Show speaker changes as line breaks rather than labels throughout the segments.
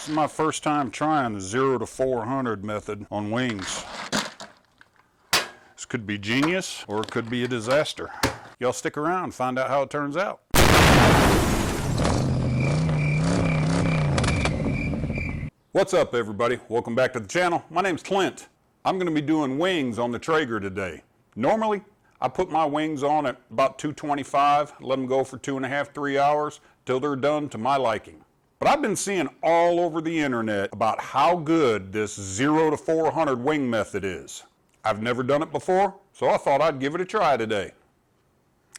This is my first time trying the 0 to 400 method on wings. This could be genius or it could be a disaster. Y'all stick around and find out how it turns out. What's up everybody? Welcome back to the channel. My name's Clint. I'm going to be doing wings on the Traeger today. Normally, I put my wings on at about 225, let them go for 2.5, 3 hours till they're done to my liking. But I've been seeing all over the internet about how good this 0 to 400 wing method is. I've never done it before, so I thought I'd give it a try today.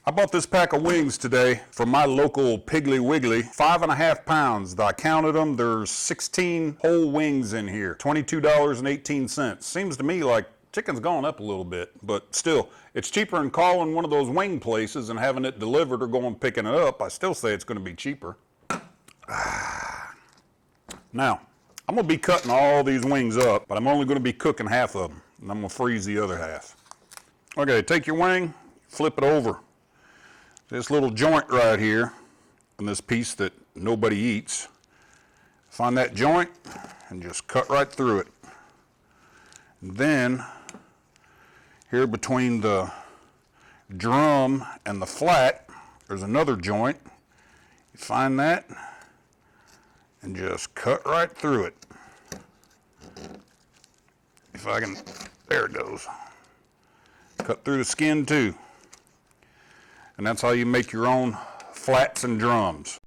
I bought this pack of wings today from my local Piggly Wiggly, 5.5 pounds. I counted them, there's 16 whole wings in here, $22.18. Seems to me like chicken's gone up a little bit, but still, it's cheaper than calling one of those wing places and having it delivered or going picking it up. I still say it's gonna be cheaper. Now, I'm gonna be cutting all these wings up, but I'm only gonna be cooking half of them, and I'm gonna freeze the other half. Okay, take your wing, flip it over. This little joint right here, and this piece that nobody eats. Find that joint, and just cut right through it. And then, here between the drum and the flat, there's another joint. You find that, and just cut right through it. If I can, there it goes. Cut through the skin too. And that's how you make your own flats and drums.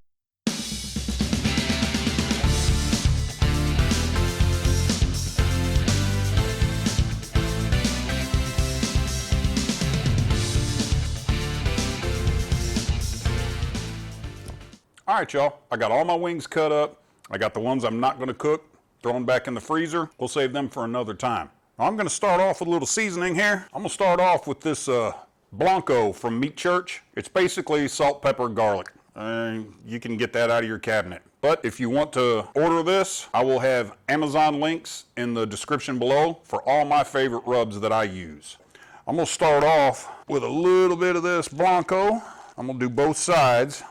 All right, y'all, I got all my wings cut up. I got the ones I'm not gonna cook, thrown back in the freezer. We'll save them for another time. Now, I'm gonna start off with a little seasoning here. I'm gonna start off with this Blanco from Meat Church. It's basically salt, pepper, garlic. You can get that out of your cabinet. But if you want to order this, I will have Amazon links in the description below for all my favorite rubs that I use. I'm gonna start off with a little bit of this Blanco. I'm gonna do both sides.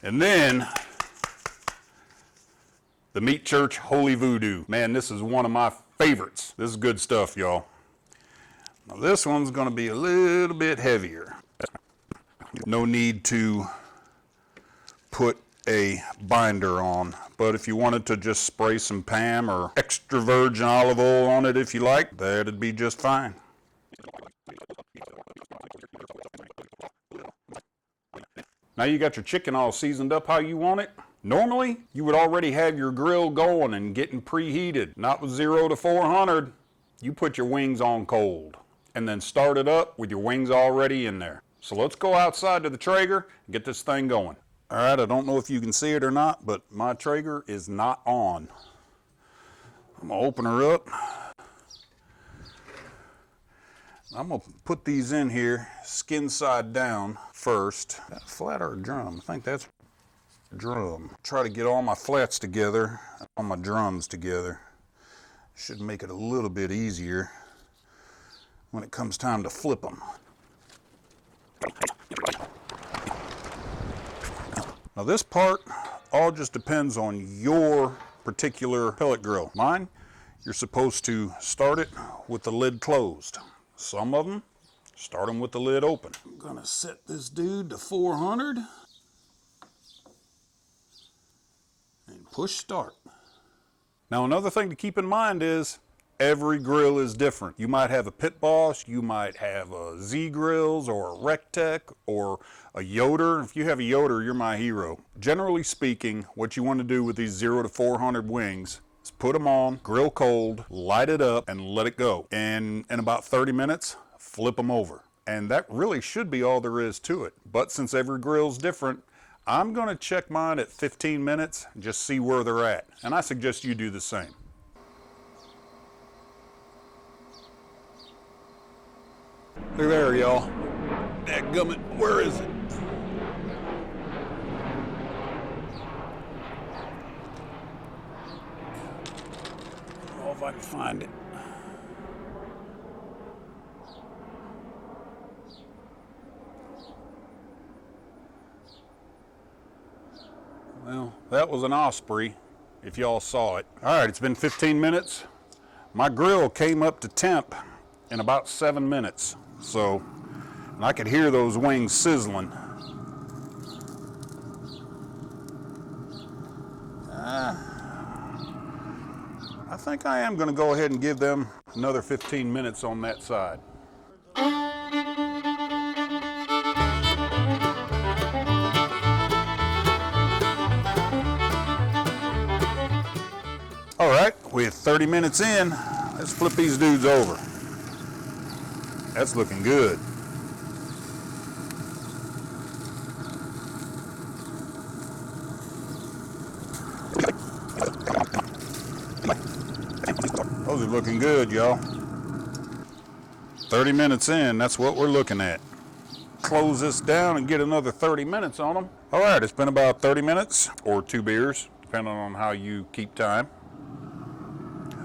And then the Meat Church Holy Voodoo. Man, this is one of my favorites. This is good stuff, y'all. Now this one's gonna be a little bit heavier. No need to put a binder on, but if you wanted to just spray some Pam or extra virgin olive oil on it if you like, that'd be just fine. Now you got your chicken all seasoned up how you want it. Normally, you would already have your grill going and getting preheated. Not with 0 to 400. You put your wings on cold and then start it up with your wings already in there. So let's go outside to the Traeger and get this thing going. All right, I don't know if you can see it or not, but my Traeger is not on. I'm gonna open her up. I'm gonna put these in here skin side down first. Flat or drum? I think that's drum. Try to get all my flats together, all my drums together. Should make it a little bit easier when it comes time to flip them. Now this part all just depends on your particular pellet grill. Mine, you're supposed to start it with the lid closed. Some of them, start them with the lid open. I'm gonna set this dude to 400 and push start. Now another thing to keep in mind is every grill is different. You might have a Pit Boss, you might have a Z Grills or a Rectech or a Yoder. If you have a Yoder, you're my hero. Generally speaking, what you want to do with these 0 to 400 wings is put them on, grill cold, light it up, and let it go. And in about 30 minutes, flip them over. And that really should be all there is to it. But since every grill's different, I'm gonna check mine at 15 minutes and just see where they're at. And I suggest you do the same. Look there, y'all. Dadgummit, where is it? I don't know if I can find it. Well, that was an Osprey. if y'all saw it. All right, it's been 15 minutes. My grill came up to temp in about 7 minutes. So, and I could hear those wings sizzling. I think I am going to go ahead and give them another 15 minutes on that side. All right, we're 30 minutes in. Let's flip these dudes over. That's looking good. Those are looking good, y'all. 30 minutes in, that's what we're looking at. Close this down and get another 30 minutes on them. All right, it's been about 30 minutes or 2 beers, depending on how you keep time.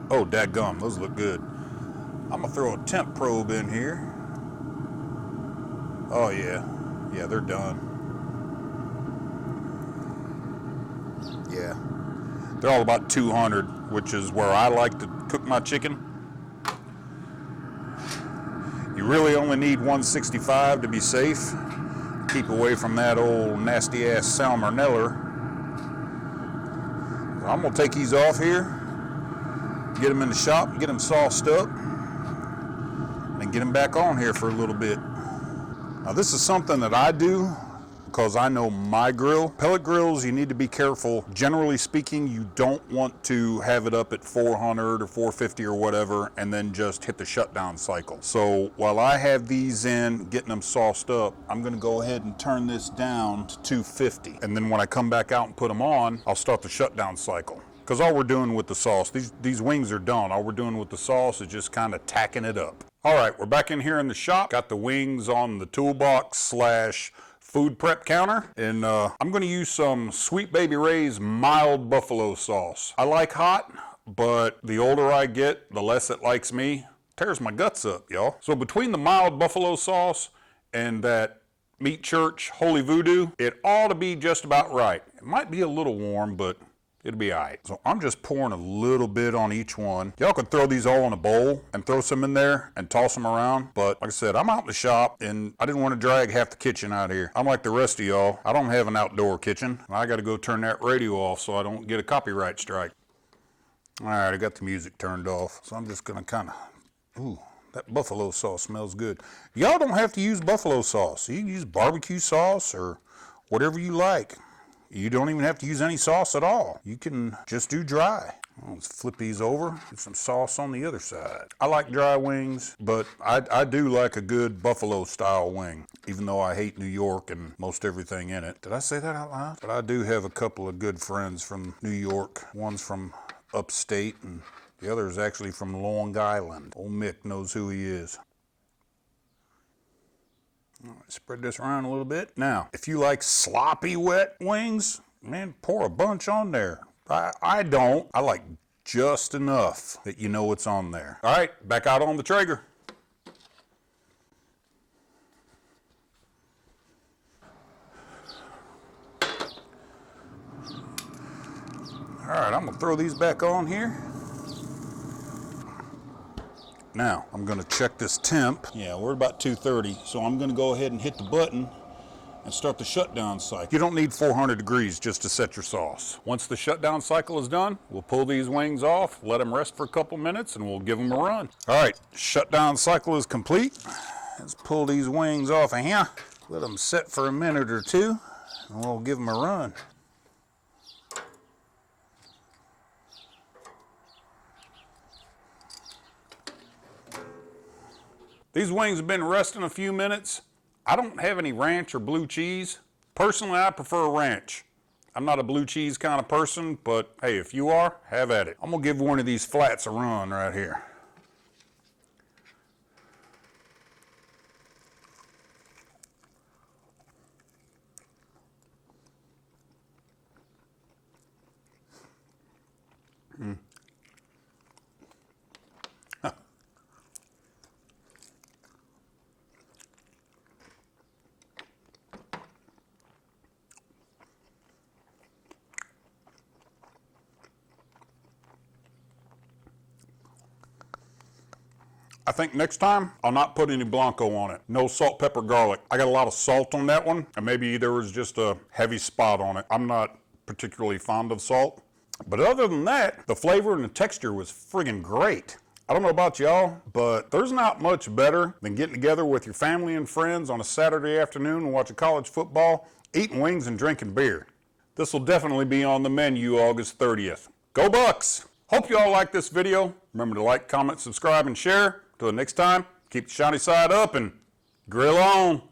Oh, dadgum, those look good. I'm gonna throw a temp probe in here. Oh yeah, yeah, they're done. Yeah, they're all about 200, which is where I like to cook my chicken. You really only need 165 to be safe. Keep away from that old nasty ass salmonella. I'm gonna take these off here, get them in the shop, get them sauced up, and get them back on here for a little bit. Now this is something that I do because I know my grill. Pellet grills, you need to be careful. Generally speaking, you don't want to have it up at 400 or 450 or whatever and then just hit the shutdown cycle. So while I have these in, getting them sauced up, I'm gonna go ahead and turn this down to 250. And then when I come back out and put them on, I'll start the shutdown cycle. Because all we're doing with the sauce, these wings are done. All we're doing with the sauce is just kind of tacking it up. All right, we're back in here in the shop. Got the wings on the toolbox / food prep counter, and I'm gonna use some Sweet Baby Ray's mild buffalo sauce. I like hot, but the older I get, the less it likes me. Tears my guts up, y'all. So between the mild buffalo sauce and that Meat Church Holy Voodoo, it ought to be just about right. It might be a little warm, but it'll be all right. So I'm just pouring a little bit on each one. Y'all could throw these all in a bowl and throw some in there and toss them around. But like I said, I'm out in the shop and I didn't want to drag half the kitchen out here. I'm like the rest of y'all. I don't have an outdoor kitchen. I got to go turn that radio off so I don't get a copyright strike. All right, I got the music turned off. So I'm just going to kind of, ooh, that buffalo sauce smells good. Y'all don't have to use buffalo sauce. You can use barbecue sauce or whatever you like. You don't even have to use any sauce at all. You can just do dry. Let's flip these over, get some sauce on the other side. I like dry wings, but I do like a good buffalo style wing, even though I hate New York and most everything in it. Did I say that out loud? But I do have a couple of good friends from New York. One's from upstate and the other is actually from Long Island. Old Mick knows who he is. All right, spread this around a little bit. Now, if you like sloppy wet wings, man, pour a bunch on there. I don't. I like just enough that you know what's on there. All right, back out on the Traeger. All right, I'm gonna throw these back on here. Now, I'm gonna check this temp. Yeah, we're about 230, so I'm gonna go ahead and hit the button and start the shutdown cycle. You don't need 400 degrees just to set your sauce. Once the shutdown cycle is done, we'll pull these wings off, let them rest for a couple minutes, and we'll give them a run. All right, shutdown cycle is complete. Let's pull these wings off of here. Let them sit for a minute or two, and we'll give them a run. These wings have been resting a few minutes. I don't have any ranch or blue cheese. Personally, I prefer ranch. I'm not a blue cheese kind of person, but hey, if you are, have at it. I'm gonna give one of these flats a run right here. I think next time I'll not put any Blanco on it. No salt, pepper, garlic. I got a lot of salt on that one, and maybe there was just a heavy spot on it. I'm not particularly fond of salt. But other than that, the flavor and the texture was friggin' great. I don't know about y'all, but there's not much better than getting together with your family and friends on a Saturday afternoon and watching college football, eating wings and drinking beer. This will definitely be on the menu August 30th. Go Bucks! Hope you all like this video. Remember to like, comment, subscribe, and share. Till the next time, keep the shiny side up and grill on.